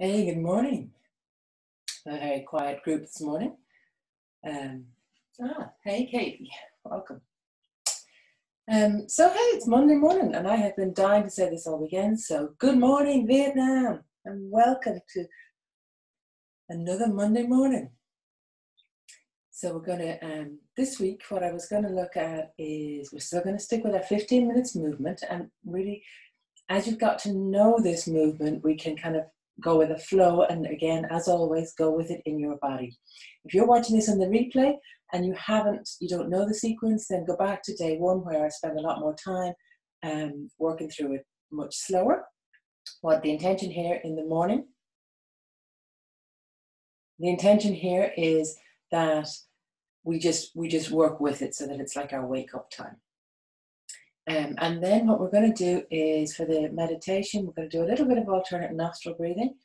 Hey, good morning. A very quiet group this morning. Hey, Katie, welcome. Hey, it's Monday morning, and I have been dying to say this all weekend. So, good morning, Vietnam, and welcome to another Monday morning. So, we're going to this week. What I was going to look at is we're still going to stick with our 15 minutes movement, and really, as you've got to know this movement, we can kind of go with the flow, and again, as always, go with it in your body. If you're watching this on the replay and you don't know the sequence, then go back to day one where I spent a lot more time working through it much slower. What the intention here in the morning? The intention here is that we just work with it so that it's like our wake up time. And then what we're going to do is, for the meditation, we're going to do a little bit of alternate nostril breathing.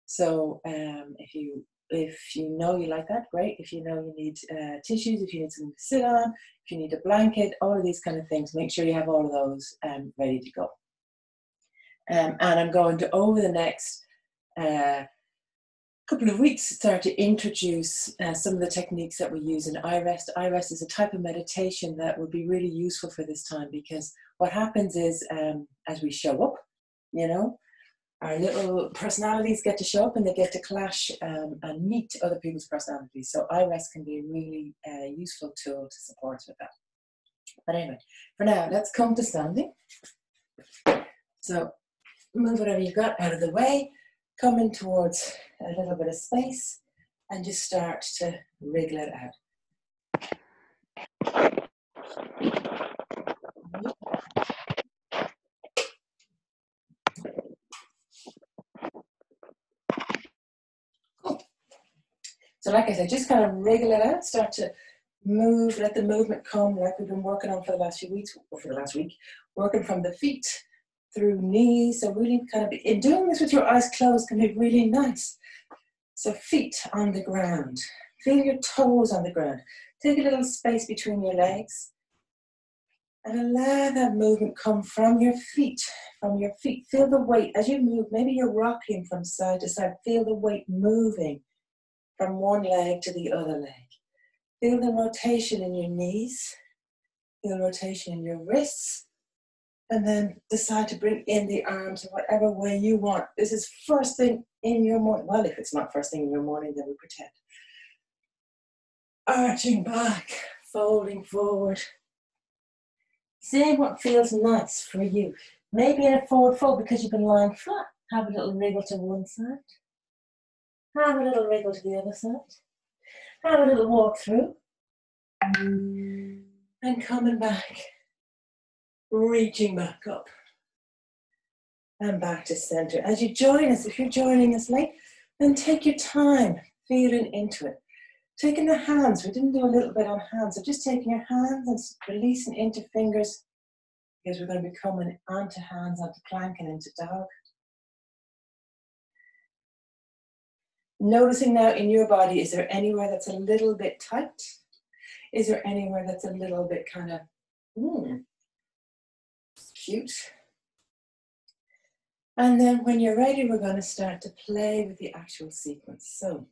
So if you know you like that, great. If you know you need tissues, if you need something to sit on, if you need a blanket, all of these kind of things, make sure you have all of those ready to go. And I'm going to, over the next couple of weeks, start to introduce some of the techniques that we use in iRest. iRest is a type of meditation that would be really useful for this time, because what happens is as we show up, our little personalities get to show up and they get to clash and meet other people's personalities. So iRest can be a really useful tool to support with that. But anyway, for now, let's come to standing. So move whatever you've got out of the way. Come in towards a little bit of space and just start to wriggle it out. Cool. So like I said, just kind of wriggle it out, start to move, let the movement come like we've been working on for the last few weeks, or for the last week, working from the feet through knees. So really kind of, in doing this with your eyes closed can be really nice. So feet on the ground, feel your toes on the ground. Take a little space between your legs and allow that movement come from your feet, Feel the weight as you move. Maybe you're rocking from side to side. Feel the weight moving from one leg to the other leg. Feel the rotation in your knees, feel rotation in your wrists, and then decide to bring in the arms in whatever way you want. This is first thing in your morning. Well, if it's not first thing in your morning, then we pretend. Arching back, folding forward. See what feels nice for you. Maybe in a forward fold because you've been lying flat. Have a little wriggle to one side. Have a little wriggle to the other side. Have a little walk through. And coming back. Reaching back up. And back to center. As you join us, if you're joining us late, then take your time feeling into it. Taking the hands, we didn't do a little bit on hands, so just taking your hands and releasing into fingers, because we're going to be coming onto hands, onto plank and into dog. Noticing now in your body, is there anywhere that's a little bit tight? Is there anywhere that's a little bit kind of, cute? And then when you're ready, we're going to start to play with the actual sequence. So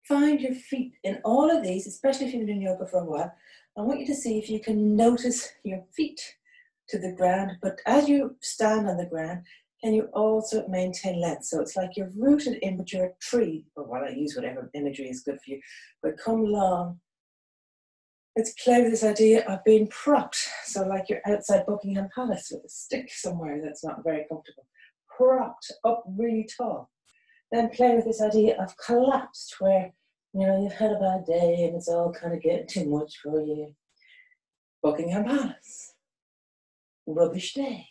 find your feet in all of these, especially if you've been doing yoga for a while. I want you to see if you can notice your feet to the ground, but as you stand on the ground, can you also maintain length? So it's like you're rooted in, but you're a tree, or well, I use whatever imagery is good for you, but come long. Let's play with this idea of being propped. So like you're outside Buckingham Palace with a stick somewhere that's not very comfortable. Propped up really tall. Then play with this idea of collapsed, where, you've had a bad day and it's all kind of getting too much for you. Buckingham Palace. Rubbish day.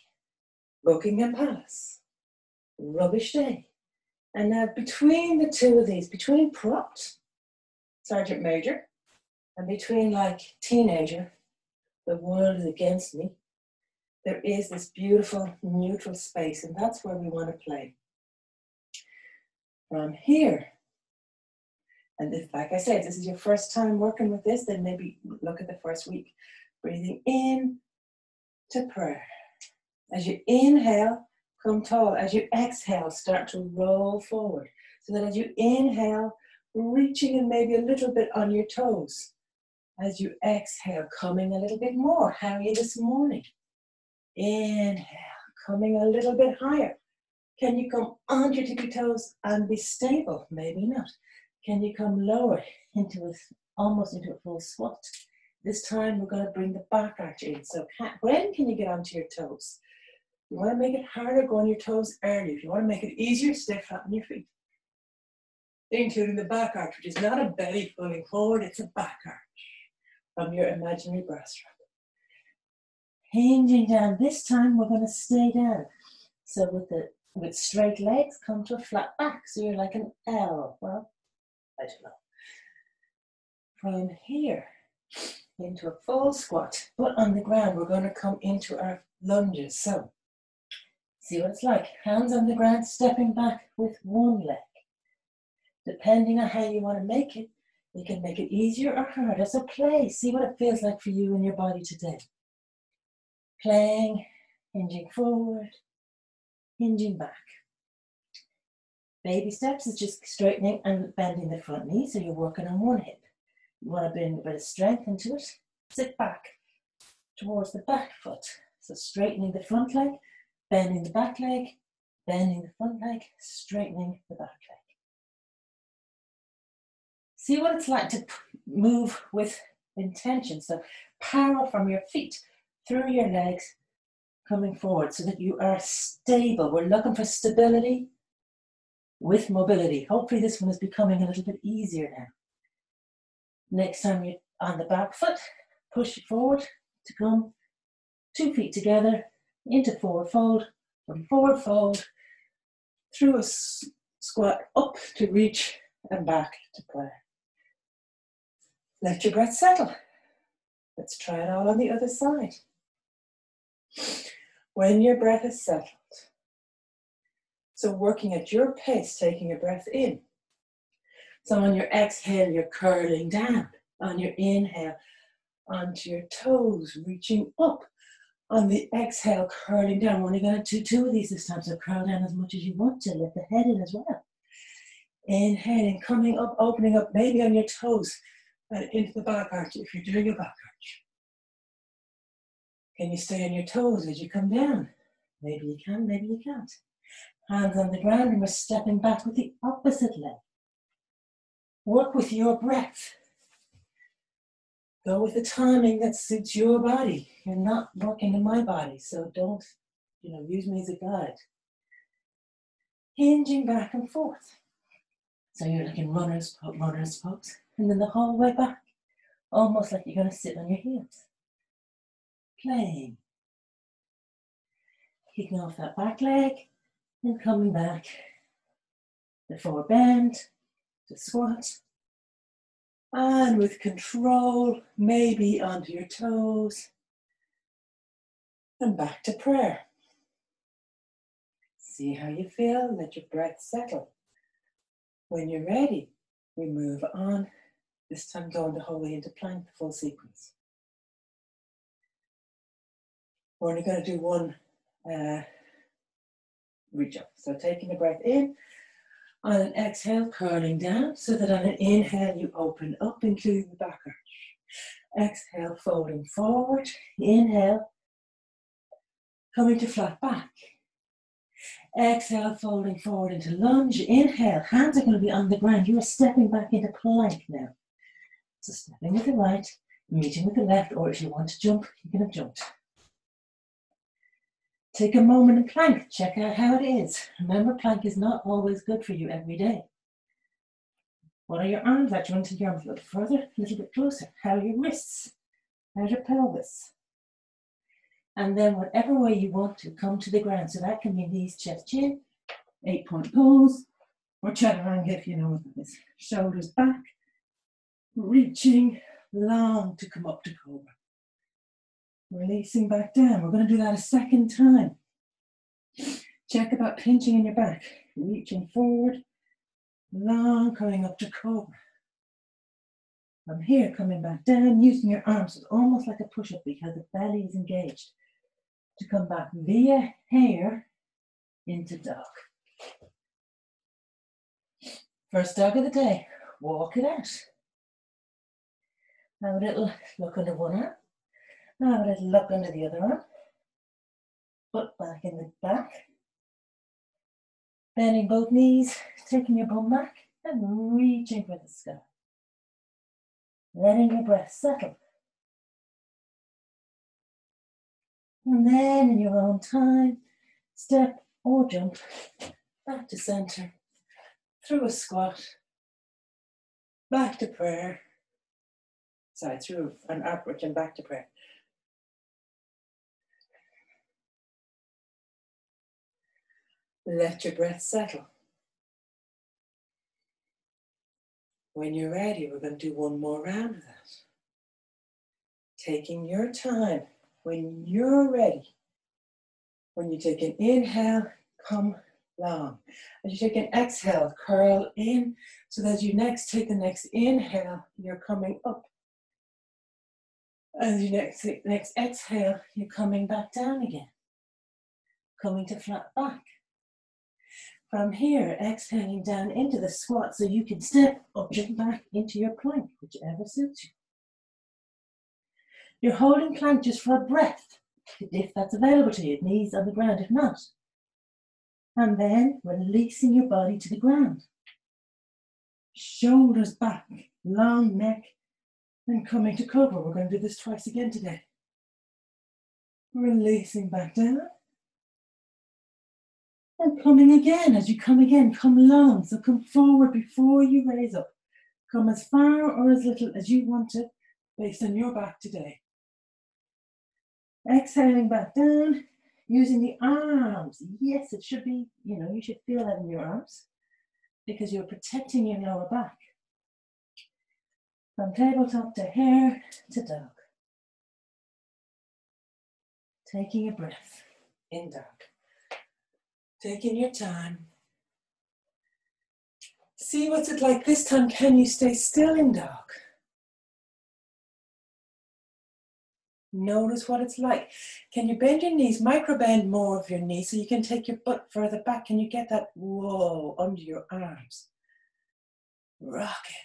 Buckingham Palace. Rubbish day. And now between the two of these, between propped, Sergeant Major, and between like teenager, the world is against me, there is this beautiful neutral space, and that's where we want to play. From here, and if, like I said, this is your first time working with this, then maybe look at the first week. Breathing in to prayer. As you inhale, come tall. As you exhale, start to roll forward. So that as you inhale, reaching in maybe a little bit on your toes. As you exhale, coming a little bit more. How are you this morning? Inhale, coming a little bit higher. Can you come onto your tippy toes and be stable? Maybe not. Can you come lower into almost into a full squat? This time we're going to bring the back arch in. So when can you get onto your toes? You want to make it harder, go on your toes early. If you want to make it easier, stay flat on your feet. Including the back arch, which is not a belly pulling forward, it's a back arch from your imaginary bra strap. Hinging down. This time we're going to stay down. So with straight legs, come to a flat back. So you're like an L. Well, I don't know. From here into a full squat, but on the ground, we're going to come into our lunges. So see what it's like. Hands on the ground, stepping back with one leg. Depending on how you want to make it, you can make it easier or harder. So play. See what it feels like for you and your body today. Playing, hinging forward, hinging back. Baby steps is just straightening and bending the front knee, so you're working on one hip. You want to bring a bit of strength into it. Sit back towards the back foot. So straightening the front leg, bending the back leg, bending the front leg, straightening the back leg. See what it's like to move with intention. So power from your feet through your legs, coming forward so that you are stable. We're looking for stability with mobility. Hopefully this one is becoming a little bit easier now. Next time you're on the back foot, push it forward to come 2 feet together into forward fold, from forward fold through a squat up to reach and back to prayer. Let your breath settle. Let's try it all on the other side. When your breath is settled, so working at your pace, taking a breath in. So on your exhale, you're curling down. On your inhale, onto your toes, reaching up. On the exhale, curling down. We're only going to do 2 of these this time, so curl down as much as you want to. Let the head in as well. Inhaling, coming up, opening up, maybe on your toes, and into the back arch if you're doing a back arch. Can you stay on your toes as you come down? Maybe you can, maybe you can't. Hands on the ground, and we're stepping back with the opposite leg. Work with your breath. Go with the timing that suits your body. You're not working in my body, so don't, use me as a guide. Hinging back and forth. So you're like in runner's pose, and then the whole way back, almost like you're going to sit on your heels. Playing. Kicking off that back leg, and coming back. The forward bend, to squat. And with control, maybe onto your toes. And back to prayer. See how you feel, let your breath settle. When you're ready, we move on. This time going the whole way into plank, the full sequence. We're only going to do one reach up. So taking a breath in, on an exhale, curling down, so that on an inhale you open up, including the back arch. Exhale, folding forward. Inhale, coming to flat back. Exhale, folding forward into lunge. Inhale, hands are going to be on the ground. You are stepping back into plank now. So stepping with the right, meeting with the left, or if you want to jump, you can have jumped. Take a moment in plank, check out how it is. Remember, plank is not always good for you every day. What are your arms at? Do you want to take your arms a little further, a little bit closer? How are your wrists? How's your pelvis? And then whatever way you want to, come to the ground. So that can be knees, chest, chin, 8-point pose, or chaturanga if you know what that is. Shoulders back, reaching long to come up to Cobra. Releasing back down. We're going to do that a second time. Check about pinching in your back. Reaching forward, long, coming up to Cobra. From here, coming back down, using your arms. It's almost like a push-up because the belly is engaged. To come back via here, into dog. First dog of the day, walk it out. Have a little look under one arm. Have a little look under the other arm. Foot back in the back. Bending both knees, taking your bum back and reaching for the sky. Letting your breath settle. And then in your own time, step or jump back to center, through a squat, back to prayer. Sorry, through an upward and back to prayer. Let your breath settle. When you're ready, we're going to do one more round of that. Taking your time. When you're ready, when you take an inhale, come long. As you take an exhale, curl in, so that as you take the next inhale, you're coming up. As you next exhale, you're coming back down again. Coming to flat back. From here, exhaling down into the squat so you can step or jump back into your plank, whichever suits you. You're holding plank just for a breath, if that's available to you, knees on the ground if not. And then releasing your body to the ground. Shoulders back, long neck, and coming to Cobra. We're going to do this twice again today. Releasing back down. And coming again. As you come again, come long. So come forward before you raise up. Come as far or as little as you want to, based on your back today. Exhaling back down, using the arms. Yes, it should be, you should feel that in your arms because you're protecting your lower back. From tabletop to hare to dog. Taking a breath in dog. Taking your time. See what's it like this time. Can you stay still in dog? Notice what it's like. Can you bend your knees, micro bend more of your knees so you can take your butt further back? Can you get that whoa under your arms? Rocking.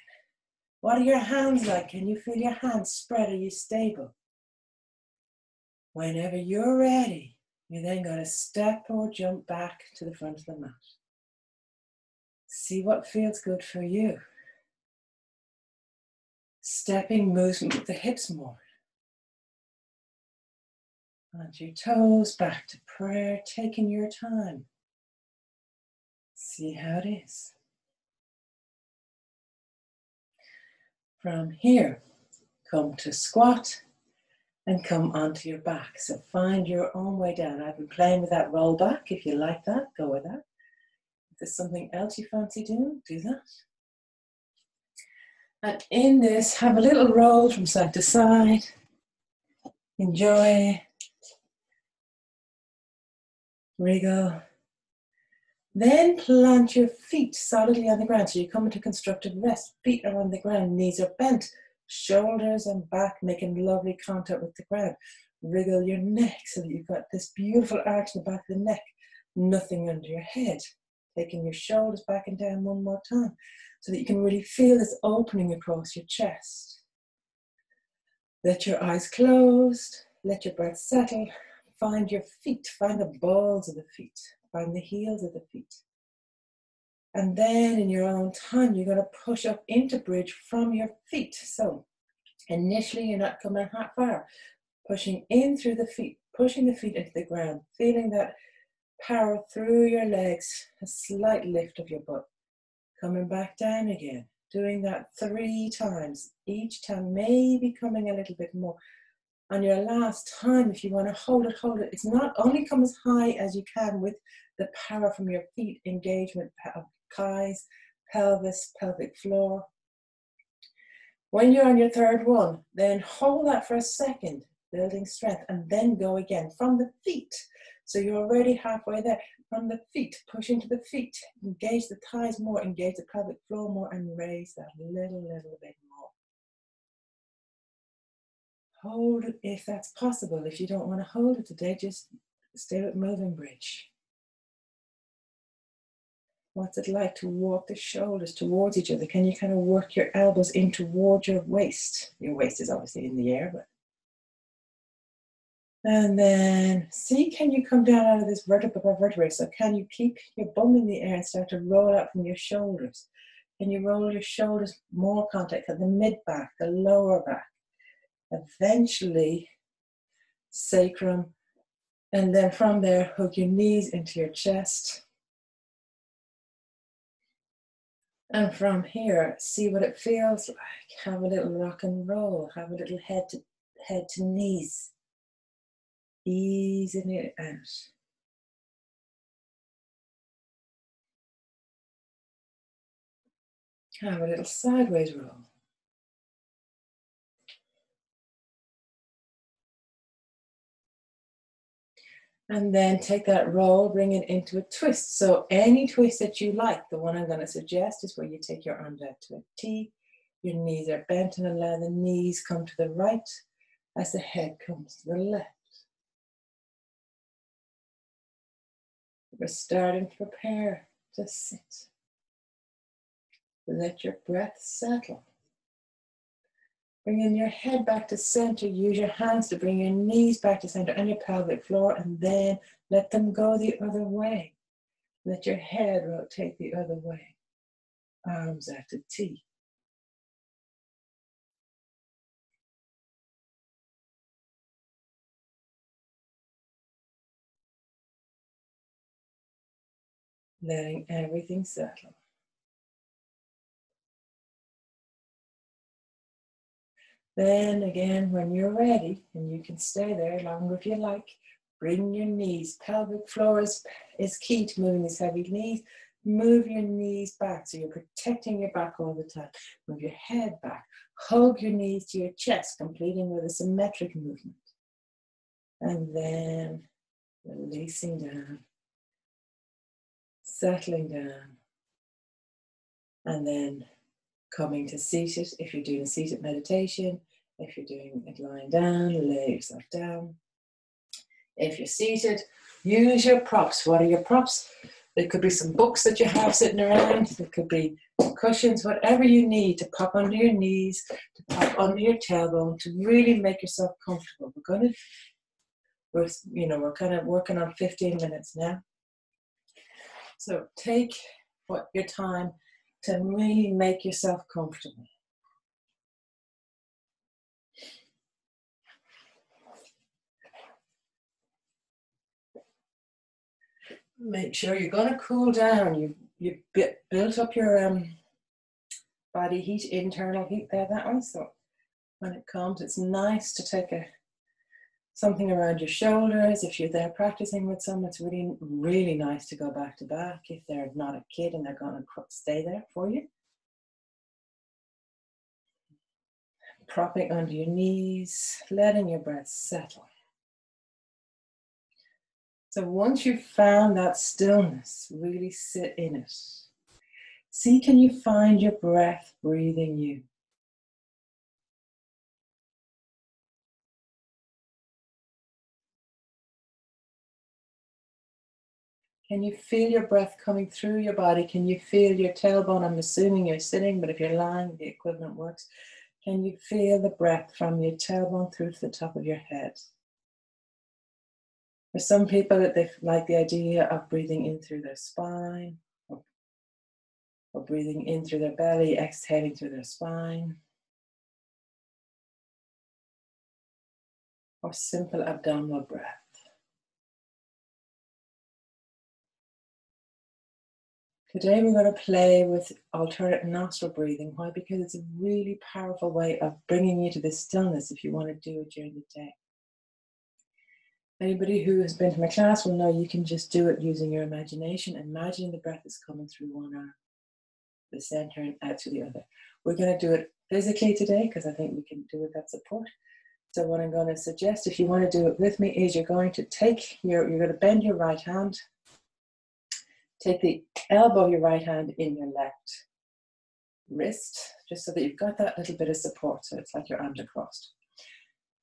What are your hands like? Can you feel your hands spread? Are you stable? Whenever you're ready, you're then going to step or jump back to the front of the mat. See what feels good for you. Stepping moves with the hips more. Onto your toes, back to prayer, taking your time. See how it is. From here, come to squat and come onto your back. So find your own way down. I've been playing with that roll back. If you like that, go with that. If there's something else you fancy doing, do that. And in this, have a little roll from side to side. Enjoy. Wriggle. Then plant your feet solidly on the ground. So you come into constructed rest. Feet are on the ground, knees are bent. Shoulders and back making lovely contact with the ground. Wriggle your neck so that you've got this beautiful arch in the back of the neck. Nothing under your head. Taking your shoulders back and down one more time so that you can really feel this opening across your chest. Let your eyes closed. Let your breath settle. Find your feet. Find the balls of the feet. Find the heels of the feet. And then in your own time, you're going to push up into bridge from your feet. So initially, you're not coming that far. Pushing in through the feet, pushing the feet into the ground, feeling that power through your legs, a slight lift of your butt. Coming back down again, doing that 3 times. Each time, maybe coming a little bit more. On your last time, if you want to hold it, hold it. It's not only come as high as you can with the power from your feet, engagement of thighs, pelvis, pelvic floor. When you're on your 3rd one, then hold that for a second, building strength, and then go again from the feet. So you're already halfway there. From the feet, push into the feet, engage the thighs more, engage the pelvic floor more, and raise that little bit more. Hold it if that's possible. If you don't want to hold it today, just stay with moving bridge. What's it like to walk the shoulders towards each other? Can you kind of work your elbows in towards your waist? Your waist is obviously in the air, but. And then see, can you come down out of this vertebrae? So can you keep your bum in the air and start to roll out from your shoulders? Can you roll your shoulders more contact at the mid back, the lower back? Eventually, sacrum. And then from there, hook your knees into your chest. And from here, see what it feels like. Have a little rock and roll. Have a little head to knees. Easing it out. Have a little sideways roll. And then take that roll, bring it into a twist. So any twist that you like, the one I'm going to suggest is where you take your arms out to a T, your knees are bent, and allow the knees come to the right as the head comes to the left. We're starting to prepare to sit. Let your breath settle. Bringing your head back to center, use your hands to bring your knees back to center and your pelvic floor, and then let them go the other way. Let your head rotate the other way. Arms out to T. Letting everything settle. Then again, when you're ready, and you can stay there longer if you like, bring your knees. Pelvic floor is key to moving these heavy knees. Move your knees back so you're protecting your back all the time. Move your head back. Hug your knees to your chest, completing with a symmetric movement. And then releasing down, settling down, and then coming to seated. If you're doing a seated meditation, if you're doing it lying down, lay yourself down. If you're seated, use your props. What are your props? There could be some books that you have sitting around. There could be cushions, whatever you need to pop under your knees, to pop under your tailbone, to really make yourself comfortable. We're kind of working on 15 minutes now. So take your time to really make yourself comfortable. Make sure you're going to cool down. You've built up your body heat, internal heat there that way. So when it comes, it's nice to take something around your shoulders. If you're there practicing with someone, it's really, really nice to go back to back if they're not a kid and they're going to stay there for you. Propping under your knees, letting your breath settle. So once you've found that stillness, really sit in it. See, can you find your breath breathing you? Can you feel your breath coming through your body? Can you feel your tailbone? I'm assuming you're sitting, but if you're lying, the equivalent works. Can you feel the breath from your tailbone through to the top of your head? For some people, they like the idea of breathing in through their spine, or breathing in through their belly, exhaling through their spine, or simple abdominal breath. Today we're going to play with alternate nostril breathing. Why? Because it's a really powerful way of bringing you to this stillness if you want to do it during the day. Anybody who has been to my class will know you can just do it using your imagination. Imagine the breath is coming through one arm, the center, and out to the other. We're going to do it physically today because I think we can do it with that support. So what I'm going to suggest, if you want to do it with me, is you're going to you're going to bend your right hand. Take the elbow of your right hand in your left wrist, just so that you've got that little bit of support, so it's like your arms are crossed.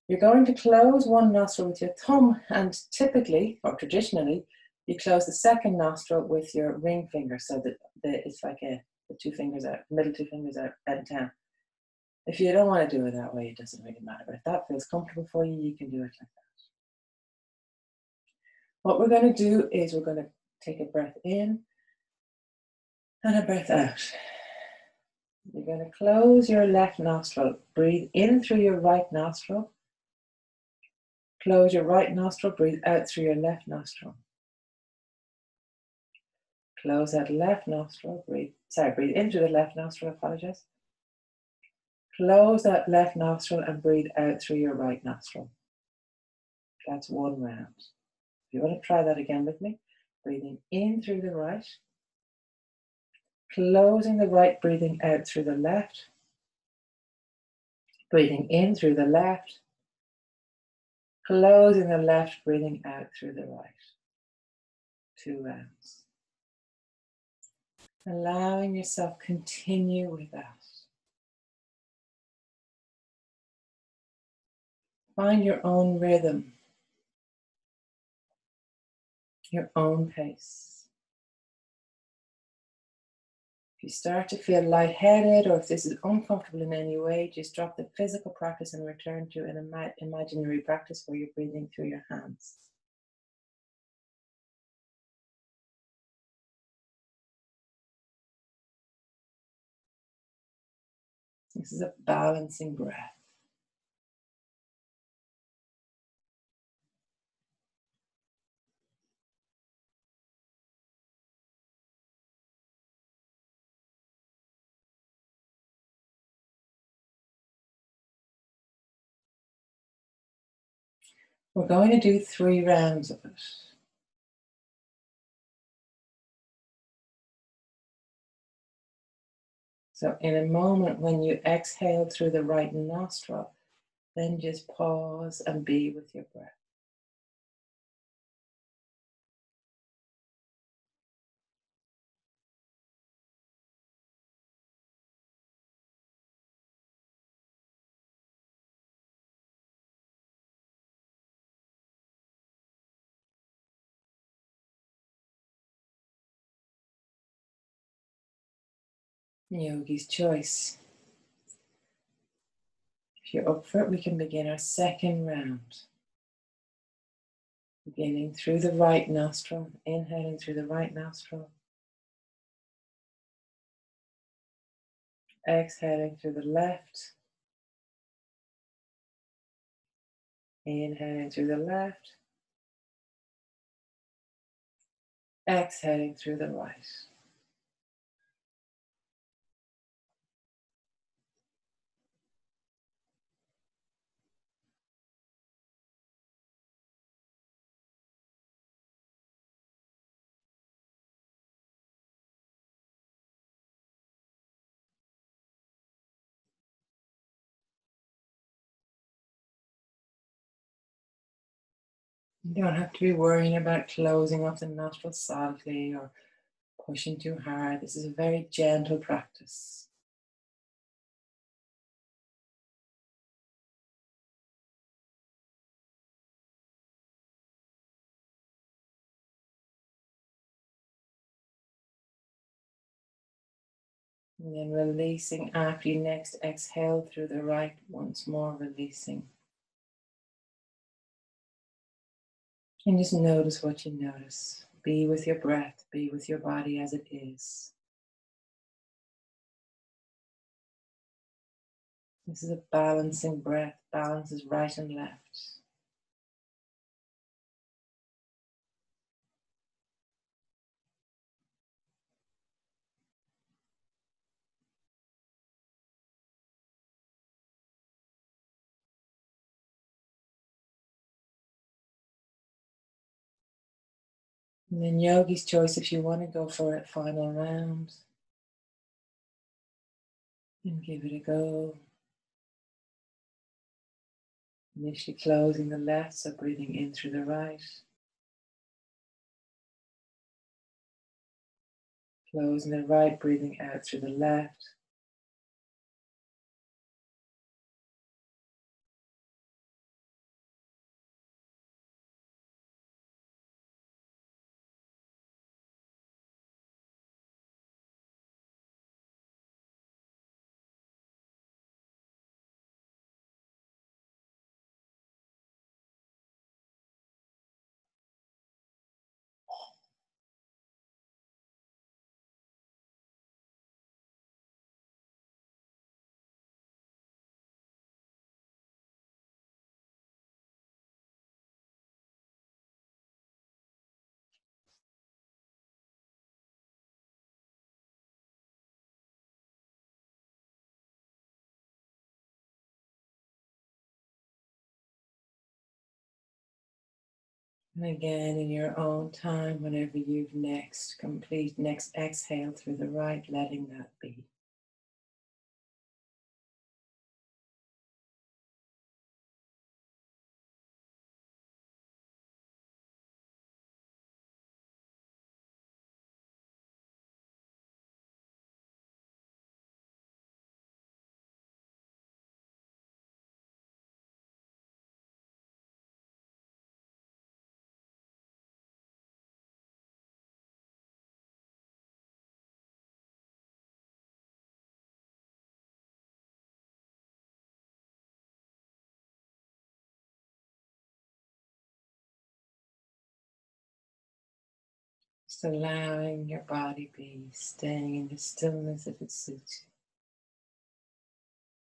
You're going to close one nostril with your thumb, and typically, or traditionally, You close the second nostril with your ring finger so that it's like the two fingers out, middle two fingers out bent down. If you don't want to do it that way, it doesn't really matter. But if that feels comfortable for you, you can do it like that. What we're going to do is we're going to take a breath in and a breath out. You're going to close your left nostril. Breathe in through your right nostril. Close your right nostril. Breathe out through your left nostril. Close that left nostril. Breathe in through the left nostril. Apologize. Close that left nostril and breathe out through your right nostril. That's one round. If you want to try that again with me, breathing in through the right. Closing the right, breathing out through the left. Breathing in through the left. Closing the left, breathing out through the right. 2 rounds. Allowing yourself continue with that. Find your own rhythm, your own pace. If you start to feel lightheaded or if this is uncomfortable in any way, just drop the physical practice and return to an imaginary practice where you're breathing through your hands. This is a balancing breath. We're going to do 3 rounds of it. So in a moment when you exhale through the right nostril, then just pause and be with your breath. Yogi's choice. If you're up for it, we can begin our second round. Beginning through the right nostril, inhaling through the right nostril. Exhaling through the left. Inhaling through the left. Exhaling through the right. You don't have to be worrying about closing off the nostrils softly or pushing too hard. This is a very gentle practice. And then releasing after you next exhale through the right, once more releasing. And just notice what you notice. Be with your breath, be with your body as it is. This is a balancing breath. Balance is right and left. And then yogi's choice if you want to go for a final round. And give it a go. Initially closing the left, so breathing in through the right. Closing the right, breathing out through the left. And again, in your own time, whenever you've complete next exhale through the right, letting that be. Just allowing your body be, staying in the stillness if it suits you.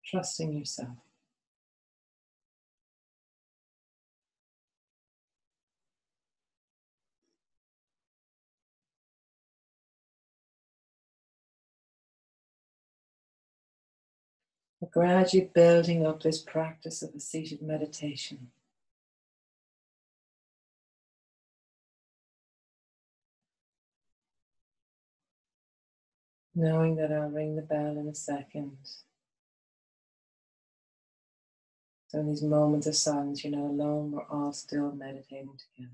Trusting yourself. But gradually building up this practice of a seated meditation. Knowing that I'll ring the bell in a second. So in these moments of silence, you're not alone, we're all still meditating together.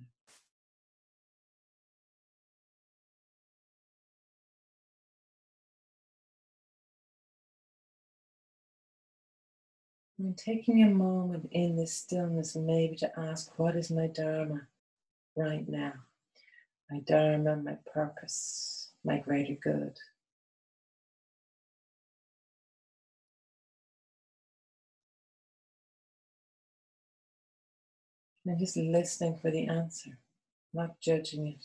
And taking a moment in this stillness, maybe to ask, what is my Dharma right now? My Dharma, my purpose, my greater good. And just listening for the answer, not judging it.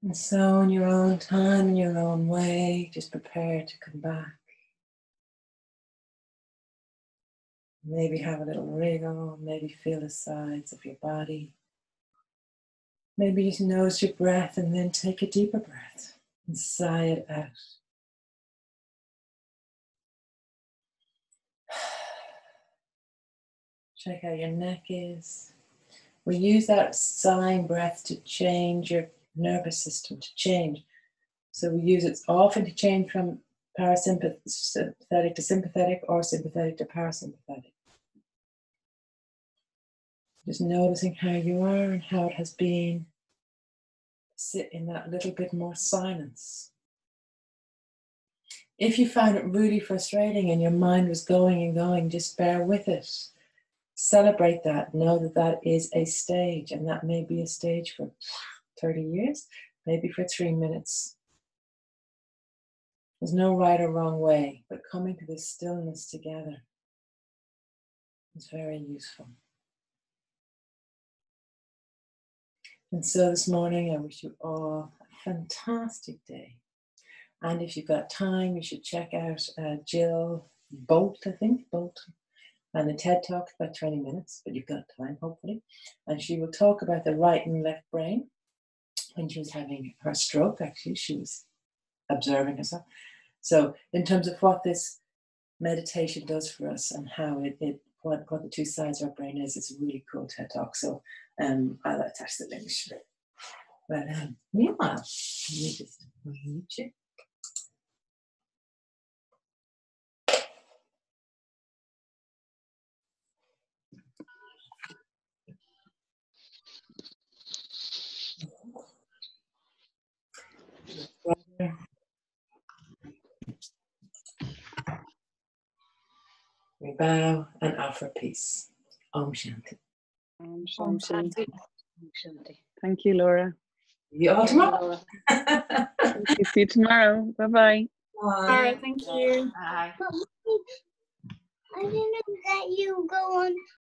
And so in your own time, in your own way, just prepare to come back. Maybe have a little wriggle, maybe feel the sides of your body. Maybe just notice your breath and then take a deeper breath and sigh it out. Check how your neck is. We use that sighing breath to change your nervous system, to change. So we use it often to change from parasympathetic to sympathetic or sympathetic to parasympathetic. Just noticing how you are and how it has been. Sit in that little bit more silence. If you found it really frustrating and your mind was going and going, just bear with it. Celebrate that. Know that that is a stage, and that may be a stage for 30 years, maybe for 3 minutes. There's no right or wrong way, but coming to this stillness together is very useful. And so this morning, I wish you all a fantastic day. And if you've got time, you should check out Jill Bolt, and the TED Talk, about 20 minutes, but you've got time, hopefully. And she will talk about the right and left brain. When she was having her stroke, actually, she was observing herself. So in terms of what this meditation does for us and how what the two sides of our brain is, it's a really cool TED Talk. So I'll attach the link. But meanwhile, let me just mute you. We bow and offer peace. Om Shanti. Om Om Shanti. Shanti. Om Shanti. Thank you, Laura. See you all tomorrow. Thank you. See you tomorrow. Bye-bye. Bye. Thank you. Bye. I didn't let you go on